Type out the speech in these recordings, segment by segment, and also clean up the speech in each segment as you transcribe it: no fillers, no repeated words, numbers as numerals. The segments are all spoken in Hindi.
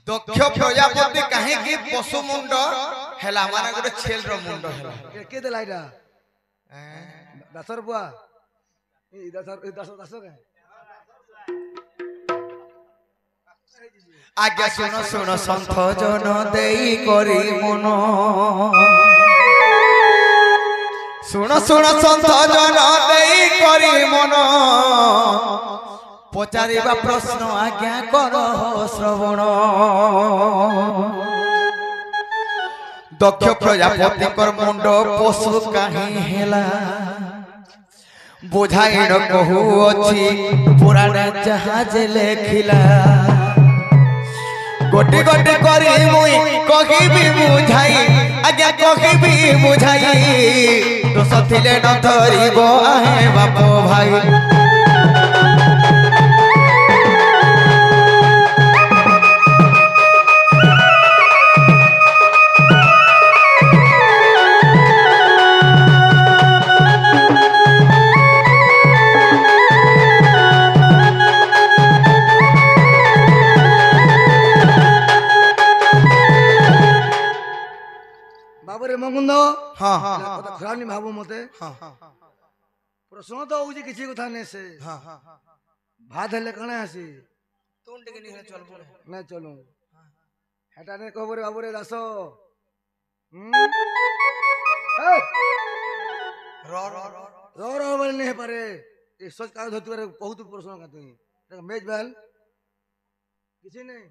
दक्ष प्रजापति कहीं की पशु मुंड हेला माने गोटे छेल रो मुंड हेला के देला इटा दसर बुआ ए दसर के आज्ञा सुनो सुनो संत जन देई करी मन सुनो सुनो संत जन देई करी मन पचारिबा प्रश्न आज्ञा करो श्रवण दक्ष प्रजापति कर मुंड पशु कहीं हेला बुझाइण कहू अछि पुराण जहाज लेखिला गोटी गोटी करी मुई कहिबी बुझाई आज्ञा कहिबी बुझाई दोष थिले न धरिबो आहे बाप भाई बाबरे मंगुंद हां हां कथा खराब नहीं भाबो मते हां हां प्रश्न तो होउची किछि कथा नै से हां हां भात हेले कणे आसी तुन टिके नहीं चल बोले नै चलू हेटा ने कहबरे बाबरे दास रो रो रो रो बोल नहीं पारे ए सोच का धोती रे बहुत प्रश्न का तुई मेज बेल किछि नै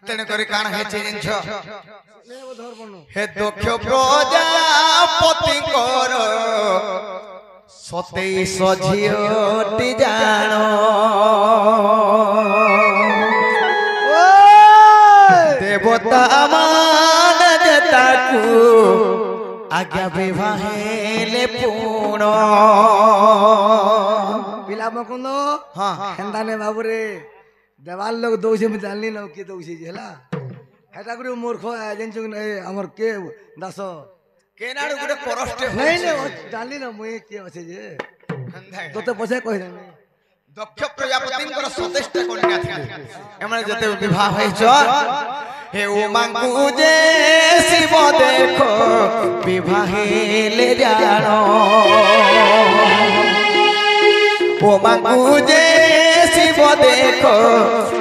तेने करी कान हे जिंछ नै वो धर बनु हे दक्ष प्रजापति कर सते सझियोटी जानो देवता मान देताकू आज्ञा विवाहेले पूर्ण पिला मकुंद हां हेंदा ने बाबरे देवाल लोग दोसे में जानली न के दोसे जेला हेटा गुरु मूर्ख एजेंसी ने हमर के दास केनाडू गुटे करस्टे नहीं नहीं जानली न मुई के अछि जे तो तो पछे कहि रे दक्ष प्रजापति कर 27 कन्या थिले एमने जते विवाह होई छ हे उमांगु जे शिव देखो विवाहेले जानो उमांगु जे शिव देखो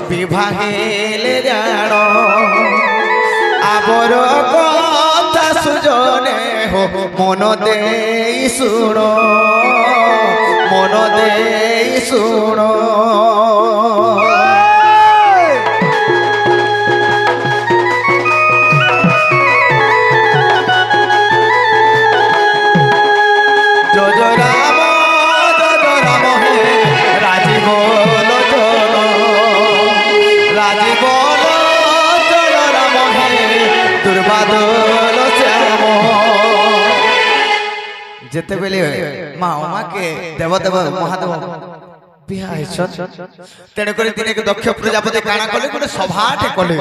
विवाहेले जानो आबर कथा सुजने हो मन देई सुनो मन देई सुनो जेते बेले मां उमा के देवदेव महादेव बिहा तेने करे दिने के दक्ष प्रजापति काना कले गोटे सभाटे कले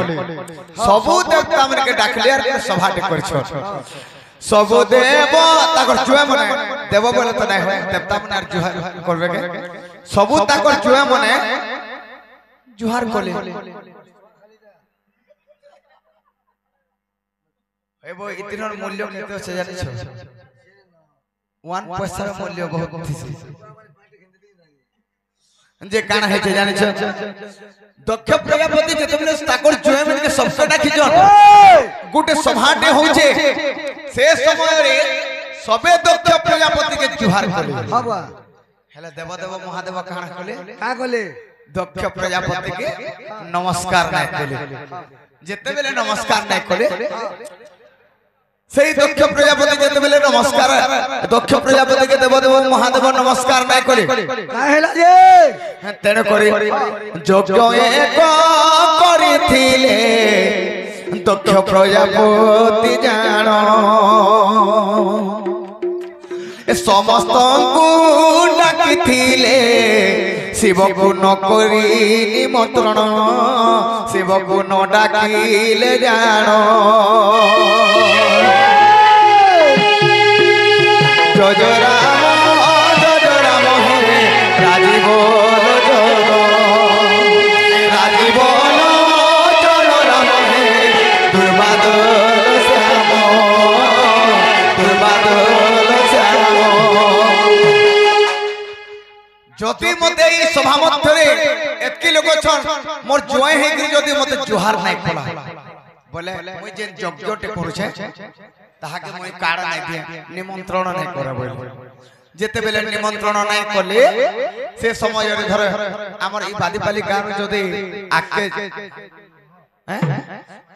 सबु देवता मन के डाकले आर सभाटे करछ सबु देव ताकर जुए मने देव बोले तो नाही होय देवता मन आर जुहार करबे के सबु ताकर जुए मने जुहार कले एबो इतिनर मूल्य केते से जानि छ 1 पैसा मूल्य बहुत थी जे काना है जे जानि छ दक्ष प्रजापति जेतबेले ताकर जुए मन के सबसे डाकी जन गुटे सभाटे होचे से समय रे सबे दक्ष प्रजापति के जुहार करे हबा हेला देवदेव महादेव काना कले का कले दक्ष प्रजापति के नमस्कार नाय कले जेतबेले नमस्कार नाय कले सेही दक्ष प्रजापति जेते बेले नमस्कार दक्ष प्रजापति के देवदेव महादेव नमस्कार नाय करे काहेला जे तेने करी यज्ञ एक करिथिले दक्ष प्रजापति जानो ए समस्त को डाकिथिले शिव को न करी निमंत्रण शिव को न डाकिले जानो जय राम हे राजी बोलो राजी बोलो जय जति मते ई सभा मध्यरे एतकी लोक छन मोर जोय हे कि जदी मते जोहार नाही कला बोले मुई जे यज्ञटे करू छे ताहा के मुई काड़ा नाही दे निमंत्रण नाही करे बोले जेते बेले निमंत्रण नाही कले से समय रे धरे हमर ई बादीपाली गाम जदी आके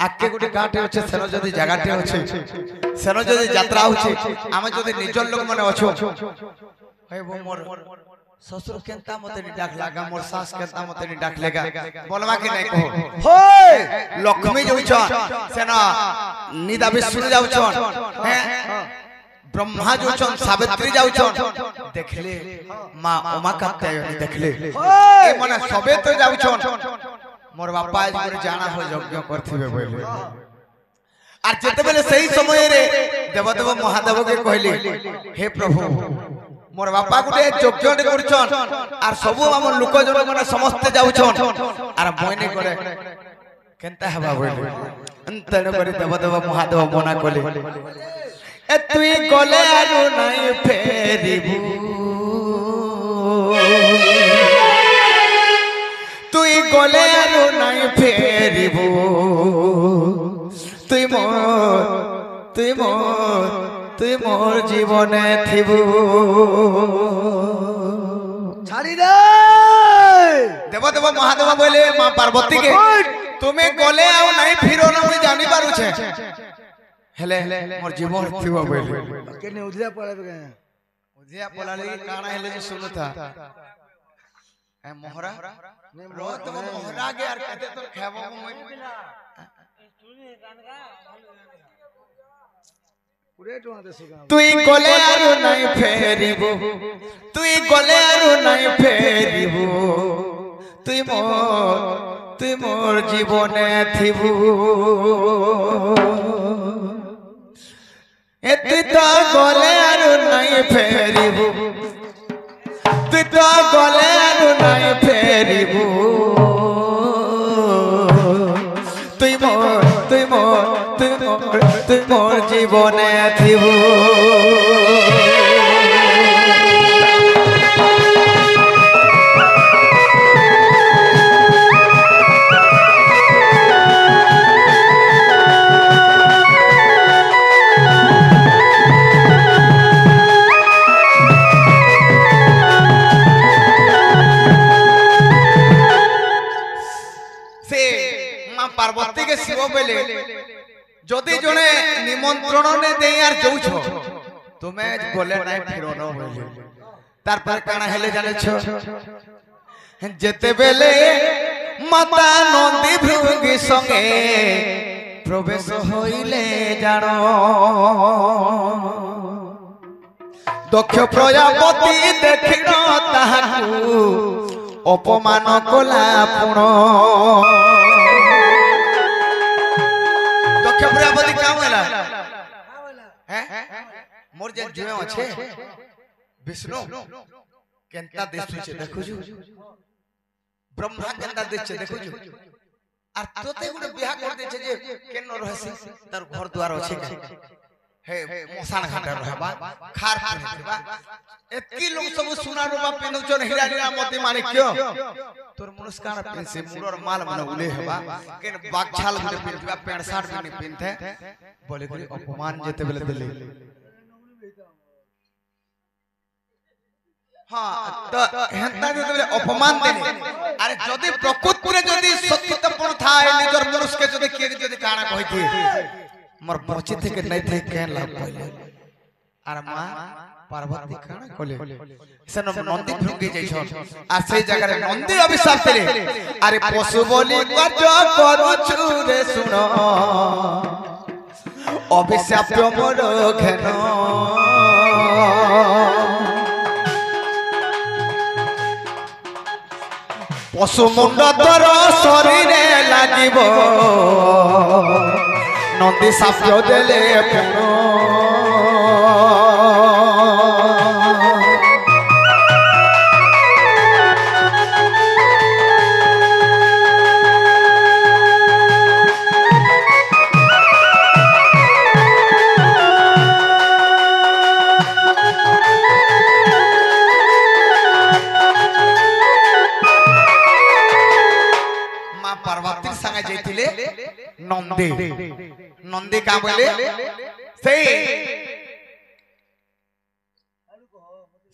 आके गुटे गाटे अछि सेनो जदी जगाटे अछि सेनो जदी यात्रा होछि आमे जदी निजन लोक माने अछो हे वो मोर ससुर केनता मते नि डाक लागा मोर सास केनता मते नि डाक लेगा बोलवा कि नहीं कहो होय लक्ष्मी जो छ सेना निदा विष्णु जाउ छ हैं ब्रह्मा जो छ सावित्री जाउ छ देखले मां उमा कात्यायनी देखले ए माने सबे तो जाउ छ मोर बापा आज मोर जाना हो यज्ञ करथिबे बोले आर जेते बेले सही समय रे देवदेव महादेव के कहले हे प्रभु मोर बापा गुटे यज्ञ करछन आर सब हमर लोक जन माने समस्त जाउ छन आर मोइने करे केनता हबा बोले अंतण करे देवदेव महादेव मना कले ए तुई गले आरु नाही फेरिबू तुई गले आरु नाही फेरिबू तुई मोर जीवने थिबू छाड़ी दे देवदेव महादेव बोले मां पार्वती के तुम्हें गले आउ नहीं फिरो ना मुई जानि पारु छे हेले मोर जीवन थिबो बोले केने उधिया पड़े गए उधिया पलाले काना हेले जे सुनु था ए मोहरा रो तो मोहरा के यार कहते तो खेबो मुई तुई गले आरु नहीं फेरिबू तुई गले आरु नहीं फेरिबू तुई मोर जीवने थिबू ए तुई तो गले आरु नहीं फेरिबू तुई तो गले आरु नहीं फेरिबू तुई मोर जीवने थिबू से मां पार्वती के शिव बेले जदि जने निमंत्रण ने दे यार जाउ छो तुम्हें बोले नहीं फिरो न बोले तार पर काना हेले जाने छो जेते बेले माता नंदी भृंगी संगे प्रवेश होइले जानो दक्ष प्रजापति देखिन ताहाकू अपमान कला पुण दक्ष प्रजापति का होला हैं मोर जे जुए अछि विष्णु केनता देश छै देखु छु ब्रह्मा केनता देश छै देखु छु आर तोते गुटे बियाह कर दे छै जे केन रहसी तार घर द्वार अछि हे मसान घाट रहबा खार रहबा एतकी लोग सब सुना रूपा पिनु चन हीरा हीरा मोती माणिक्य तोर मुस्कान पिनसे मुरर माल मन उले हेबा केन बागछाल गुटे पिनबा पेंट शर्ट भी पिनथे बोले गुरी अपमान जेते बेले देले हां तो हेंता जेते बेले अपमान देले अरे जदी प्रकृति रे जदी सत्यतपण थाए निजर मनुष्य के जदी के जदी काना कहिथि मोर बची थे के नहीं थे केन लाभ पहिले आर मां पार्वती काना कोले सेन नंदी भृंगी जाई छ आ से जगह रे नंदी अभिशाप देले अरे पशु बोली गज करू छु रे सुनो अभिशाप मोर घेन पशु मुंड तोर शरीरे लागिब नंदी साप्य देले पुण पार्वती संगे जाइथिले नंदी नंदी का बोले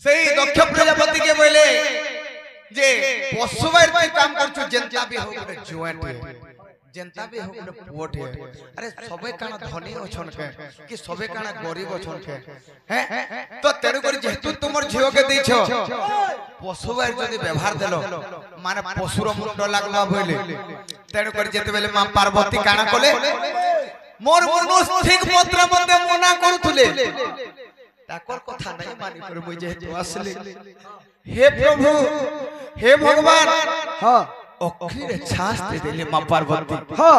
सही दक्ष प्रजापति के बोले जे पशुवार तू काम करछु जनता भी हो गए जुएट जनता भी हो गए पोट है अरे सबे काना धनी अछन के कि सबे काना गरीब अछन के हैं तो तेरे को जेतु तुमर झियो के दैछो पशुवार जदी व्यवहार देलो माने पशुर मुंड लागला बोले तेरे को जेते बेले मां पार्वती काना कोले मोर मनुष्य ठीक पत्र मते मना करथुले ताकर कथा नहीं मानी पर मुझे जेतु असली हे प्रभु हे भगवान हां अखरी रे छास दे देले मां पार्वती हां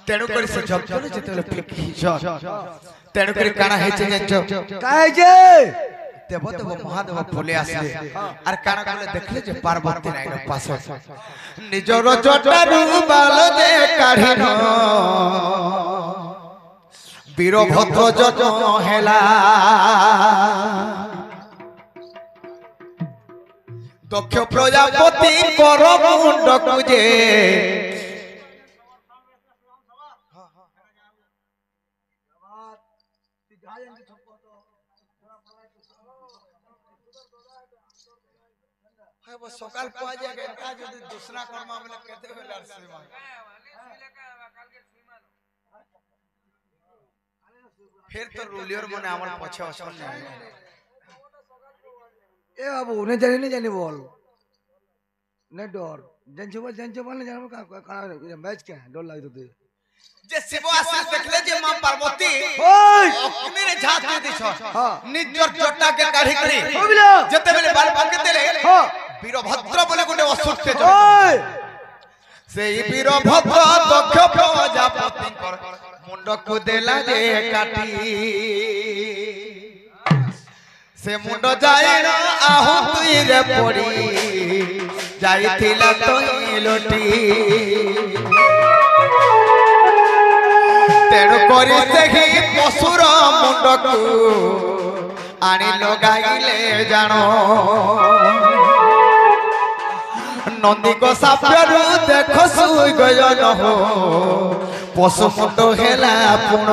तेणु करी से जब चले जेते फिकी जर तेणु करी काना हेचे जंचो काहे जे देव देव महादेव फुले आसले आर काना कोले देखले जे पार्वती नाइनो पास निजर जटारु बाल दे काढिनो वीरभद्र जन हेला दक्ष प्रजापति कर मुंड कुजे सकाल पा जाएगा का जदी दूसरा कर्मा में कहते हुए लड़ श्रीमान फिर तो रूलियर मने हमर पछे असन नहीं ए बाबू ने जाने बोल ने डर जंचो बोल ने जानो का मैच के डर लाग दे जे शिव आशीष देखले जे मां पार्वती ओय अग्नि रे झात दे दिछो हां निजर जटा के काढ़ी करी होबिला जते बेले बाल बाल देले हां वीरभद्र बोले गुटे असुर से ओय सेई वीरभद्र दक्ष प्रजापति कर मुंड को देला जे काटी से मुंड जाइना आहु तुई रे पड़ी जाइथिला तोई लोटी तेणु करी सेही पशुर मुंड को आनी लगाइले जानो नंदी को साप्यरु देखो सुई गयन हो पशु मुंड हेला पुण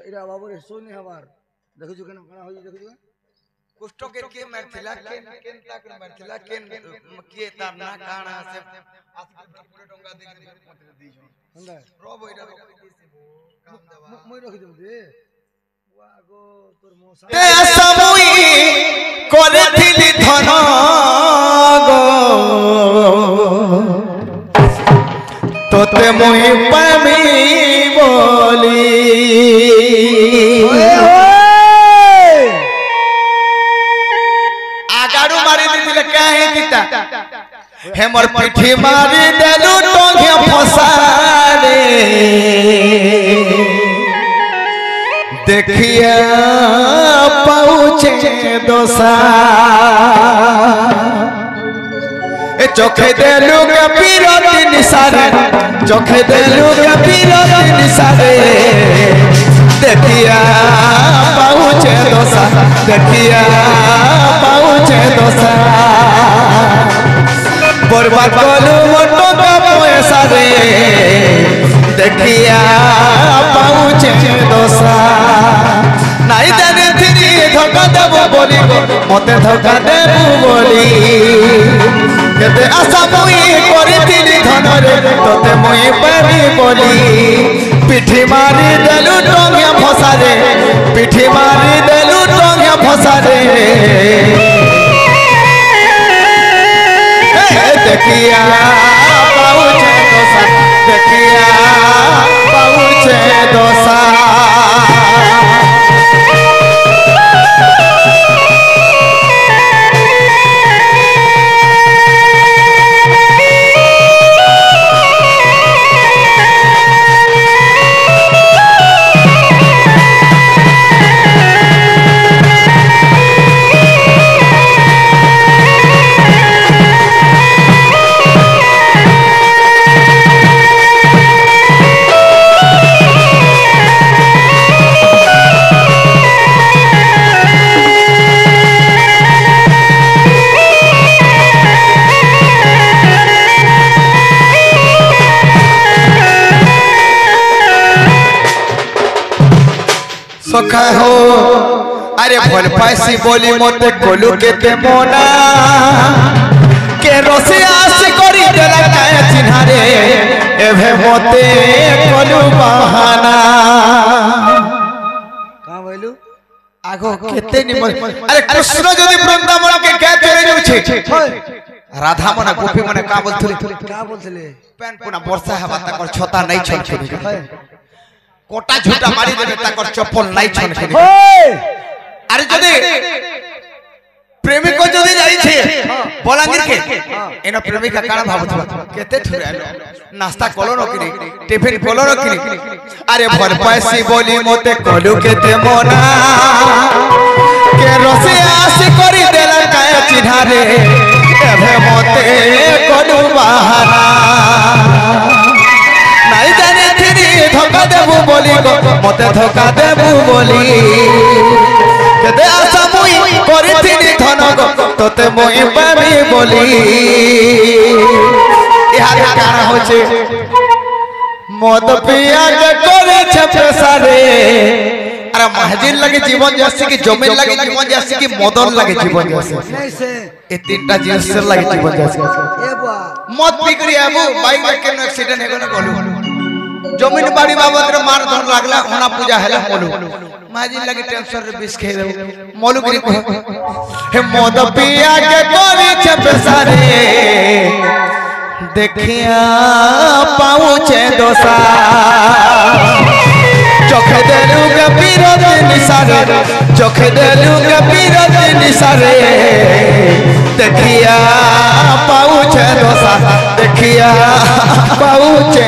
इरा बाबू रे सोनी हमार देखो जो कना होई देखो जो कुष्ठ के मारथिला केन ताक मारथिला केन के तार ना काना से पूरे डोंगा दे मत दी हंदा रोब इरा काम देवा মই रखि दे दे वागो तोर मोसा ते समुई करेथिली धन गो तोते मुई पामी बोली आगाड़ू मारी दिले काहे दिता हेमर पिठी मारी देलु टोंगे फसारे देखिया पाउचे दोसा ए चोखे देलु के पीरती निसारे चोखे देलु के पीरती निसारे देखिया पाउचे दोसा देखिया पाउचे दोसा बर्बाद कलु मोटो का पैसा रे देखिया पाउचे दोसा नाई जाने थी धोखा देबो बोली मते धोखा देबो बोली केते आशा मुई करिथिली धन रे तोते मुई पाबी बोली पिठी मारी देलु टोंगिया फसा रे पिठी मारी देलु टोंगिया फसा रे देखिया पाउचे दोसा देखिया पाउचे दोसा सखा हो अरे भल पाइसी बोली मते कोलू केते मोना के रोसे आस करी देला काय चिन्हा रे एभे मते कोलू बहाना का बोलू आगो केते निमन अरे कृष्ण जदी वृंदावन के क्या चले जाउछे राधा मने गोपी मने का बोलथले पेन पुना वर्षा हवा तकर छता नहीं छलके कोटा झूठा मारी देबे तकर चप्पल नहीं छलके अरे जदी प्रेमिक को जदी जाई छे बलांगीर के एनो प्रेमिका काना भाबुथबा केते ठुरे नाश्ता कोलो न किनी टिफिन कोलो न किनी अरे भर पैसी बोली मोते कोलू केते मोना के रसे आस करी देला काय चिन्हा रे एभे मोते कोलू बहाना नहीं जाने थिनी धोखा देबू बोली गो मोते धोखा देबू बोली केते आशा मुई करी थिनी धन गो तोते मुई पाबी बोली इहारे काना होचे मद पिया के करे छे सारे अरे महाजिन लगे जीवन जैसे कि जमीन लगे जीवन जैसे कि मदन लगे जीवन जैसे नहीं से ये तीनटा जीवन से लगे जीवन जैसे ए बुआ मत बिगड़ी आबू बाइक में केनो एक्सीडेंट हेगो न बोलू जमीन बाड़ी बाबत रे मार धन लागला होना पूजा हेला मोलू महाजिन लगे टेंशन रे बिस खे दे मोलू गिरी को हे मद पिया के करे छे सारे देखिया पाऊचे दोसा चोखे देलू के पीरत निसारे चोखे देलू के पीरत निसारे देखिया पाऊचे दोसा देखिया पाऊचे